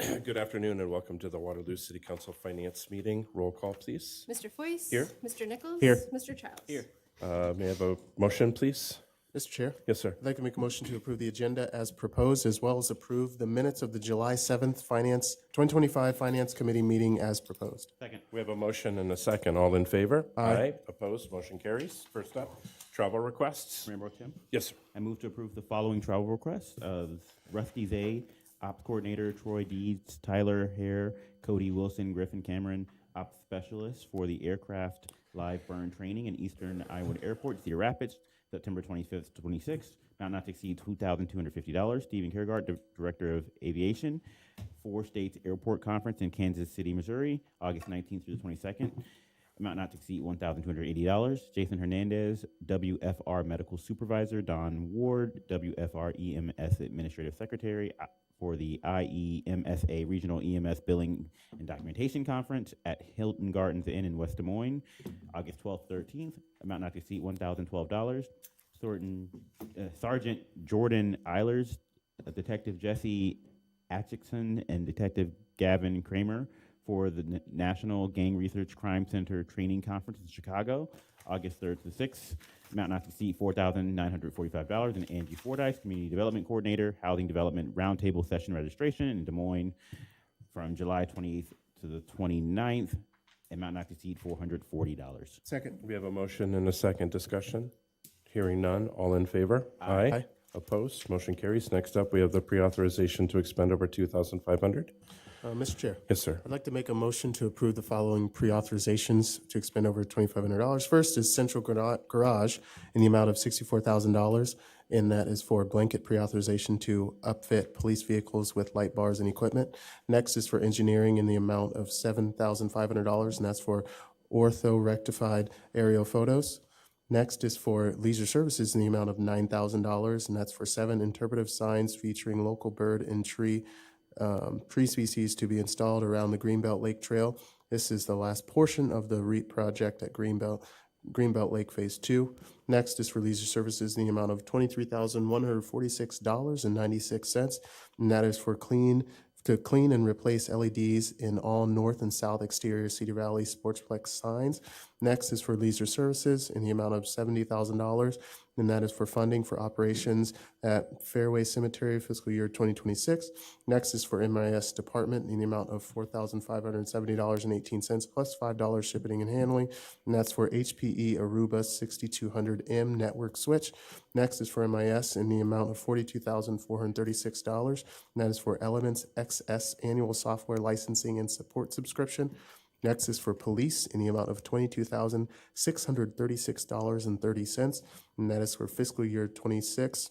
Good afternoon and welcome to the Waterloo City Council Finance Meeting. Roll call, please. Mr. Foyce. Here. Mr. Nichols. Here. Mr. Childs. Here. May I have a motion, please? Mr. Chair, Yes, sir. I'd like to make a motion to approve the agenda as proposed, as well as approve the minutes of the July 7th 2025 Finance Committee meeting as proposed. Second. We have a motion and a second. All in favor? Aye. Opposed? Motion carries. First up, travel requests. Mayor Pro Tem, Yes, sir. I move to approve the following travel requests. Rusty Zay, Ops Coordinator, Troy Deeds, Tyler Hare, Cody Wilson, Griffin Cameron, Ops Specialist for the Aircraft Live Burn Training in Eastern Iowa Airport, Cedar Rapids, September 25th to 26th. Amount not to exceed $2,250. Stephen Kergart, Director of Aviation, Four States Airport Conference in Kansas City, Missouri, August 19th through the 22nd. Amount not to exceed $1,280. Jason Hernandez, WFR Medical Supervisor, Don Ward, WFR EMS Administrative Secretary for the IEMSA Regional EMS Billing and Documentation Conference at Hilton Gardens Inn in West Des Moines, August 12th, 13th. Amount not to exceed $1,012. Sergeant Jordan Eilers, Detective Jesse Atchison, and Detective Gavin Kramer for the National Gang Research Crime Center Training Conference in Chicago, August 3rd to 6th. Amount not to exceed $4,945. And Angie Fordyce, Community Development Coordinator, Housing Development Roundtable Session Registration in Des Moines from July 28th to the 29th. Amount not to exceed $440. Second. We have a motion and a second. Discussion. Hearing none. All in favor? Aye. Opposed? Motion carries. Next up, we have the pre-authorization to expend over $2,500. Mr. Chair, Yes, sir. I'd like to make a motion to approve the following pre-authorizations to expend over $2,500. First is Central Garage in the amount of $64,000, and that is for blanket pre-authorization to upfit police vehicles with light bars and equipment. Next is for engineering in the amount of $7,500, and that's for ortho-rectified aerial photos. Next is for leisure services in the amount of $9,000, and that's for 7 interpretive signs featuring local bird and tree species to be installed around the Greenbelt Lake Trail. This is the last portion of the REAP project at Greenbelt Lake Phase 2. Next is for leisure services in the amount of $23,146.96, and that is for clean and replace LEDs in all north and south exterior Cedar Valley Sportsplex signs. Next is for leisure services in the amount of $70,000, and that is for funding for operations at Fairway Cemetery fiscal year 2026. Next is for MIS Department in the amount of $4,570.18 plus $5 shipping and handling, and that's for HPE Aruba 6200M network switch. Next is for MIS in the amount of $42,436, and that is for Elements XS annual software licensing and support subscription. Next is for police in the amount of $22,636.30, and that is for fiscal year 26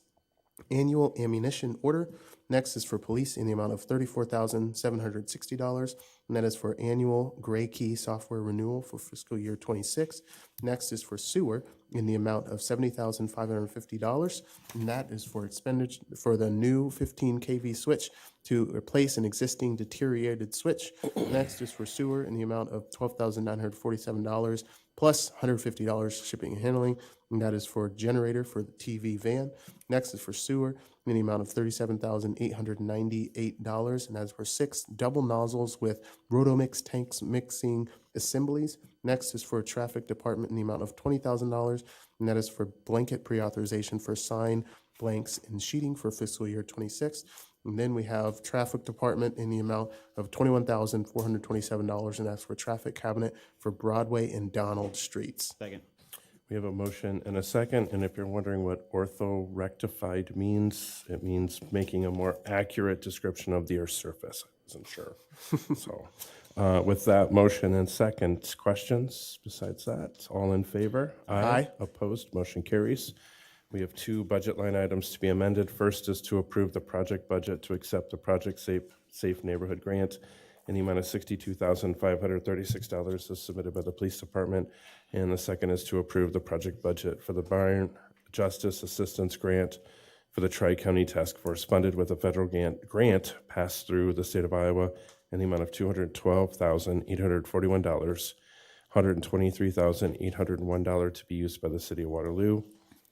annual ammunition order. Next is for police in the amount of $34,760, and that is for annual Gray Key software renewal for fiscal year 26. Next is for sewer in the amount of $70,550, and that is for expenditure for the new 15 kV switch to replace an existing deteriorated switch. Next is for sewer in the amount of $12,947 plus $150 shipping and handling, and that is for generator for the TV van. Next is for sewer in the amount of $37,898, and that is for 6 double nozzles with Rotomix tanks mixing assemblies. Next is for traffic department in the amount of $20,000, and that is for blanket pre-authorization for sign blanks and sheeting for fiscal year 26. And then we have traffic department in the amount of $21,427, and that's for traffic cabinet for Broadway and Donald Streets. Second. We have a motion and a second, and if you're wondering what ortho-rectified means, it means making a more accurate description of the Earth's surface. I wasn't sure. So with that motion and second, questions besides that? All in favor? Aye. Opposed? Motion carries. We have 2 budget line items to be amended. First is to approve the project budget to accept the Project Safe Neighborhood Grant in the amount of $62,536 as submitted by the police department. And the second is to approve the project budget for the Byron Justice Assistance Grant for the Tri-County Task Force funded with a federal grant passed through the state of Iowa in the amount of $212,841, $123,801 to be used by the city of Waterloo,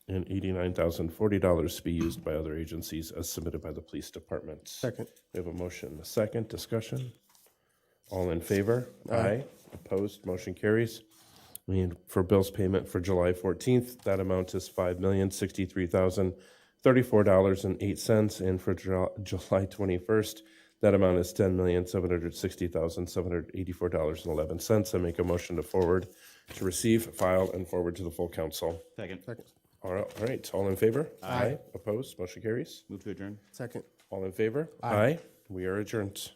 and $89,040 to be used by other agencies as submitted by the police department. Second. We have a motion and a second. Discussion. All in favor? Aye. Opposed? Motion carries. And for bills payment for July 14th, that amount is $5,063,034.08. And for July 21st, that amount is $10,760,784.11. I make a motion to forward, to receive, file, and forward to the full council. Second. Second. All right. All in favor? Aye. Opposed? Motion carries. Move to adjourn. Second. All in favor? Aye. We are adjourned.